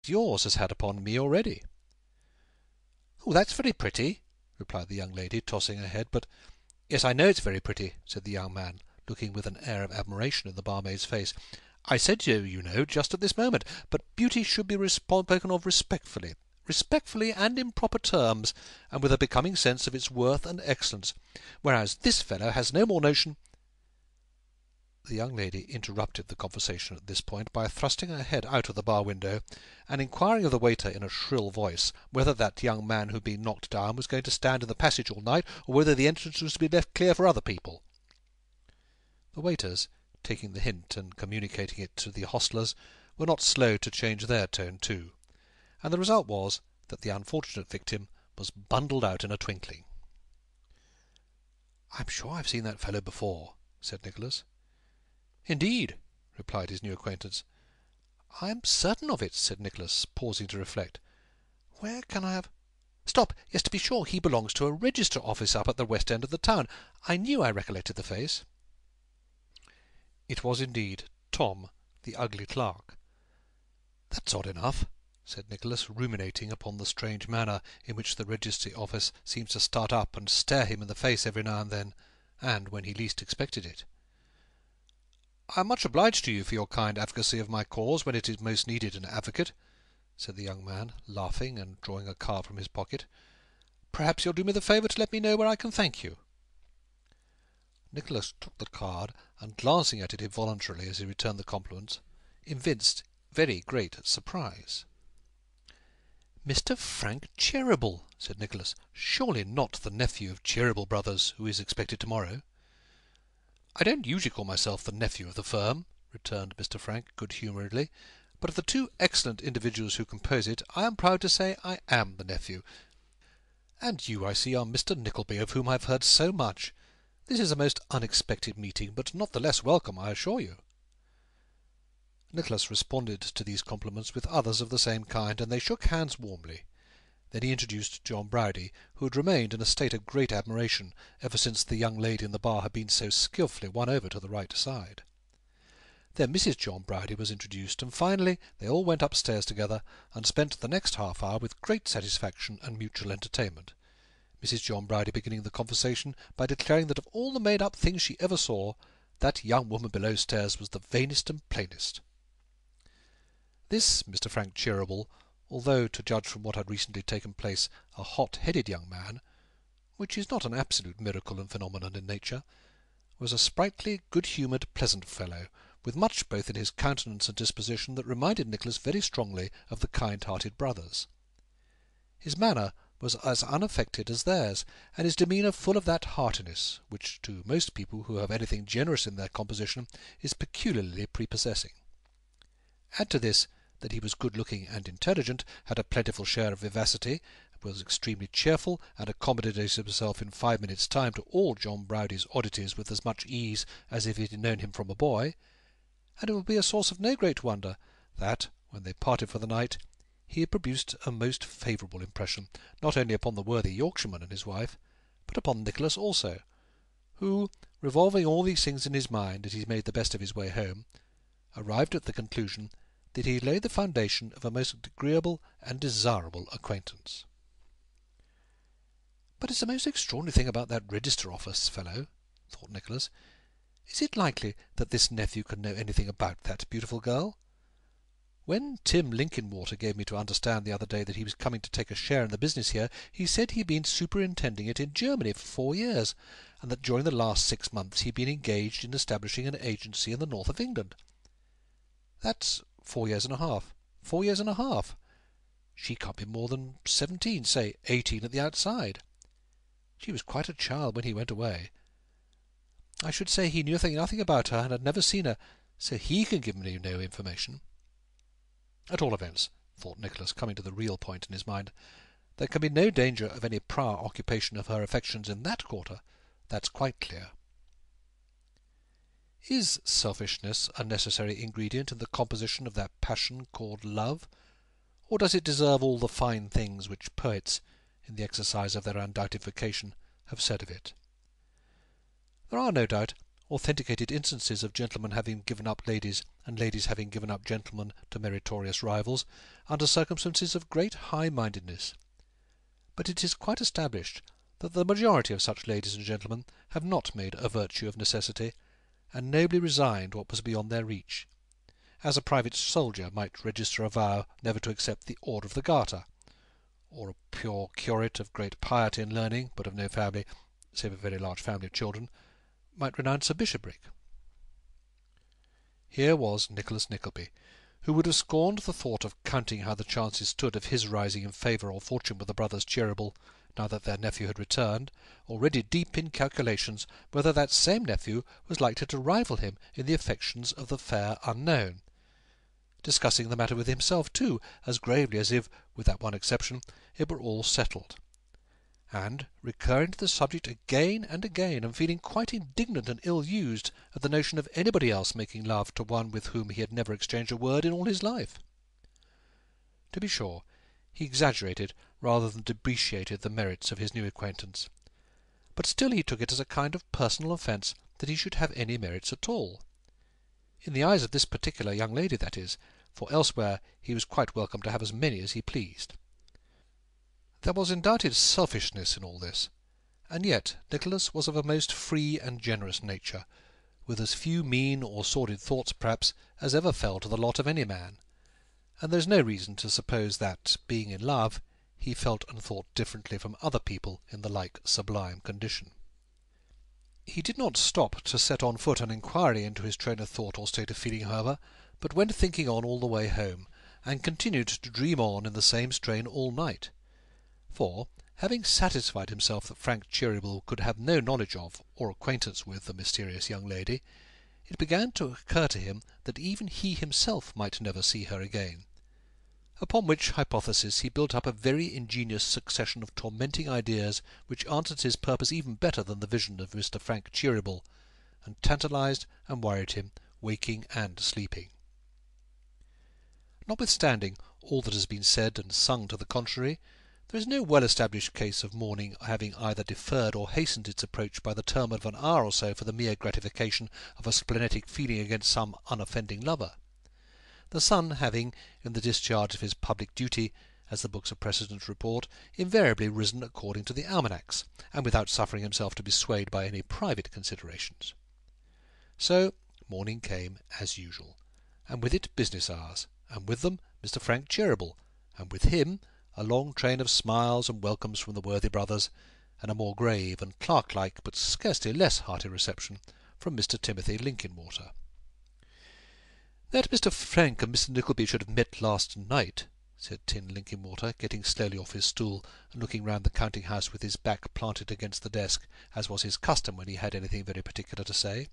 yours has had upon me already." "Oh, that's very pretty," replied the young lady, tossing her head. "But yes, I know it's very pretty," said the young man, looking with an air of admiration in the barmaid's face. "I said so, you know, just at this moment. But beauty should be spoken of respectfully. Respectfully and in proper terms, and with a becoming sense of its worth and excellence. Whereas this fellow has no more notion—" The young lady interrupted the conversation at this point by thrusting her head out of the bar window, and inquiring of the waiter in a shrill voice whether that young man who had been knocked down was going to stand in the passage all night, or whether the entrance was to be left clear for other people. The waiters, taking the hint and communicating it to the hostlers, were not slow to change their tone too, and the result was that the unfortunate victim was bundled out in a twinkling. "I'm sure I've seen that fellow before," said Nicholas. "Indeed," replied his new acquaintance. "I am certain of it," said Nicholas, pausing to reflect. "Where can I have— Stop! Yes, to be sure, he belongs to a register office up at the west end of the town. I knew I recollected the face." It was indeed Tom, the ugly clerk. "That's odd enough," said Nicholas, ruminating upon the strange manner in which the registry office seems to start up and stare him in the face every now and then, and when he least expected it. "I am much obliged to you for your kind advocacy of my cause when it is most needed an advocate," said the young man, laughing and drawing a card from his pocket. "Perhaps you'll do me the favour to let me know where I can thank you." Nicholas took the card, and glancing at it involuntarily as he returned the compliments, evinced very great surprise. "Mr. Frank Cheeryble," said Nicholas. "Surely not the nephew of Cheeryble Brothers, who is expected to-morrow?" "I don't usually call myself the nephew of the firm," returned Mr. Frank good-humouredly, "but of the two excellent individuals who compose it, I am proud to say I am the nephew. And you, I see, are Mr. Nickleby, of whom I have heard so much. This is a most unexpected meeting, but not the less welcome, I assure you." Nicholas responded to these compliments with others of the same kind, and they shook hands warmly. Then he introduced John Browdie, who had remained in a state of great admiration ever since the young lady in the bar had been so skilfully won over to the right side. Then Mrs. John Browdie was introduced, and finally they all went upstairs together, and spent the next half hour with great satisfaction and mutual entertainment, Mrs. John Browdie beginning the conversation by declaring that of all the made-up things she ever saw, that young woman below stairs was the vainest and plainest. This Mr. Frank Cheeryble, although, to judge from what had recently taken place, a hot-headed young man, which is not an absolute miracle and phenomenon in nature, was a sprightly, good-humoured, pleasant fellow, with much both in his countenance and disposition that reminded Nicholas very strongly of the kind-hearted brothers. His manner was as unaffected as theirs, and his demeanour full of that heartiness which, to most people who have anything generous in their composition, is peculiarly prepossessing. Add to this that he was good-looking and intelligent, had a plentiful share of vivacity, was extremely cheerful, and accommodated himself in 5 minutes' time to all John Browdie's oddities with as much ease as if he had known him from a boy, and it will be a source of no great wonder that, when they parted for the night, he had produced a most favourable impression, not only upon the worthy Yorkshireman and his wife, but upon Nicholas also, who, revolving all these things in his mind as he made the best of his way home, arrived at the conclusion that he had laid the foundation of a most agreeable and desirable acquaintance. "But it's the most extraordinary thing about that register office fellow," thought Nicholas. "Is it likely that this nephew can know anything about that beautiful girl? When Tim Linkinwater gave me to understand the other day that he was coming to take a share in the business here, he said he had been superintending it in Germany for 4 years, and that during the last 6 months he had been engaged in establishing an agency in the north of England. That's 4 years and a half. 4 years and a half. She can't be more than 17, say 18 at the outside. She was quite a child when he went away. I should say he knew nothing about her and had never seen her, so he can give me no information. At all events," thought Nicholas, coming to the real point in his mind, "there can be no danger of any prior occupation of her affections in that quarter. That's quite clear." Is selfishness a necessary ingredient in the composition of that passion called love, or does it deserve all the fine things which poets, in the exercise of their undoubted vocation, have said of it? There are, no doubt, authenticated instances of gentlemen having given up ladies, and ladies having given up gentlemen to meritorious rivals, under circumstances of great high-mindedness. But it is quite established that the majority of such ladies and gentlemen have not made a virtue of necessity, and nobly resigned what was beyond their reach, as a private soldier might register a vow never to accept the Order of the Garter, or a pure curate of great piety and learning, but of no family, save a very large family of children, might renounce a bishopric. Here was Nicholas Nickleby, who would have scorned the thought of counting how the chances stood of his rising in favour or fortune with the brothers Cheeryble, now that their nephew had returned, already deep in calculations whether that same nephew was likely to rival him in the affections of the fair unknown, discussing the matter with himself, too, as gravely as if, with that one exception, it were all settled, and recurring to the subject again and again, and feeling quite indignant and ill-used at the notion of anybody else making love to one with whom he had never exchanged a word in all his life. To be sure, he exaggerated rather than depreciated the merits of his new acquaintance, but still he took it as a kind of personal offence that he should have any merits at all. In the eyes of this particular young lady, that is, for elsewhere he was quite welcome to have as many as he pleased. There was undoubted selfishness in all this, and yet Nicholas was of a most free and generous nature, with as few mean or sordid thoughts, perhaps, as ever fell to the lot of any man, and there is no reason to suppose that, being in love, he felt and thought differently from other people in the like sublime condition. He did not stop to set on foot an inquiry into his train of thought or state of feeling, however, but went thinking on all the way home, and continued to dream on in the same strain all night. For, having satisfied himself that Frank Cheeryble could have no knowledge of or acquaintance with the mysterious young lady, it began to occur to him that even he himself might never see her again, upon which hypothesis he built up a very ingenious succession of tormenting ideas which answered his purpose even better than the vision of Mr. Frank Cheeryble, and tantalized and worried him, waking and sleeping. Notwithstanding all that has been said and sung to the contrary, there is no well-established case of morning having either deferred or hastened its approach by the term of an hour or so for the mere gratification of a splenetic feeling against some unoffending lover. The sun having, in the discharge of his public duty, as the books of precedent report, invariably risen according to the almanacs, and without suffering himself to be swayed by any private considerations. So morning came as usual, and with it business hours, and with them Mr. Frank Cheeryble, and with him a long train of smiles and welcomes from the worthy brothers, and a more grave and clerk-like but scarcely less hearty reception from Mr. Timothy Linkinwater. "That Mr. Frank and Mr. Nickleby should have met last night," said Tin Linkinwater, getting slowly off his stool and looking round the counting-house with his back planted against the desk, as was his custom when he had anything very particular to say.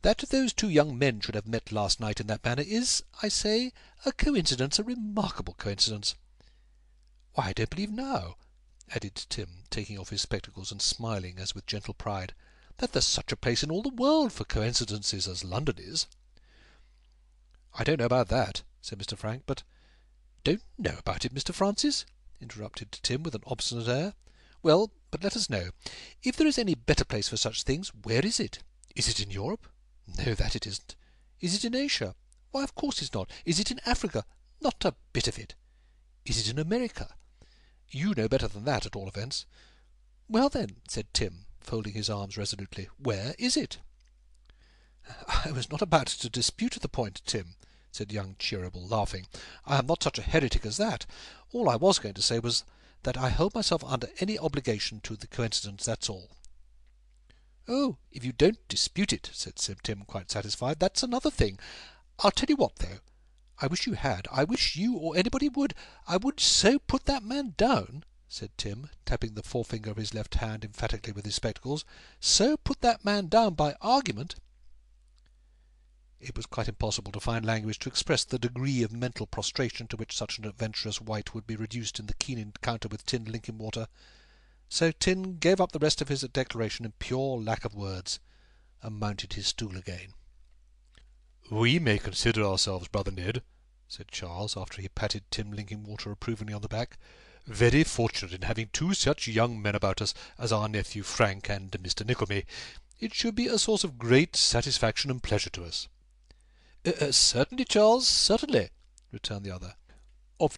"That those two young men should have met last night in that manner is, I say, a coincidence, a remarkable coincidence. Why, I don't believe now," added Tim, taking off his spectacles and smiling as with gentle pride, "that there's such a place in all the world for coincidences as London is." "I don't know about that," said Mr. Frank, "but—" "Don't know about it, Mr. Francis?" interrupted Tim with an obstinate air. "Well, but let us know. If there is any better place for such things, where is it? Is it in Europe? No, that it isn't. Is it in Asia? Why, of course it's not. Is it in Africa? Not a bit of it. Is it in America? You know better than that, at all events. Well then," said Tim, folding his arms resolutely, "where is it?" "I was not about to dispute the point, Tim," said young Cheeryble, laughing. "I am not such a heretic as that. All I was going to say was that I hold myself under any obligation to the coincidence, that's all." "Oh, if you don't dispute it," said Tim, quite satisfied, "that's another thing. I'll tell you what, though. I wish you had. I wish you or anybody would. I would so put that man down," said Tim, tapping the forefinger of his left hand emphatically with his spectacles, "so put that man down by argument." It was quite impossible to find language to express the degree of mental prostration to which such an adventurous wight would be reduced in the keen encounter with Tin Linkinwater, so Tin gave up the rest of his declaration in pure lack of words, and mounted his stool again. "We may consider ourselves, brother Ned," said Charles, after he patted Tim Linkinwater approvingly on the back, "very fortunate in having two such young men about us as our nephew Frank and Mr. Nickleby. It should be a source of great satisfaction and pleasure to us." "Certainly, Charles, certainly," returned the other. "Of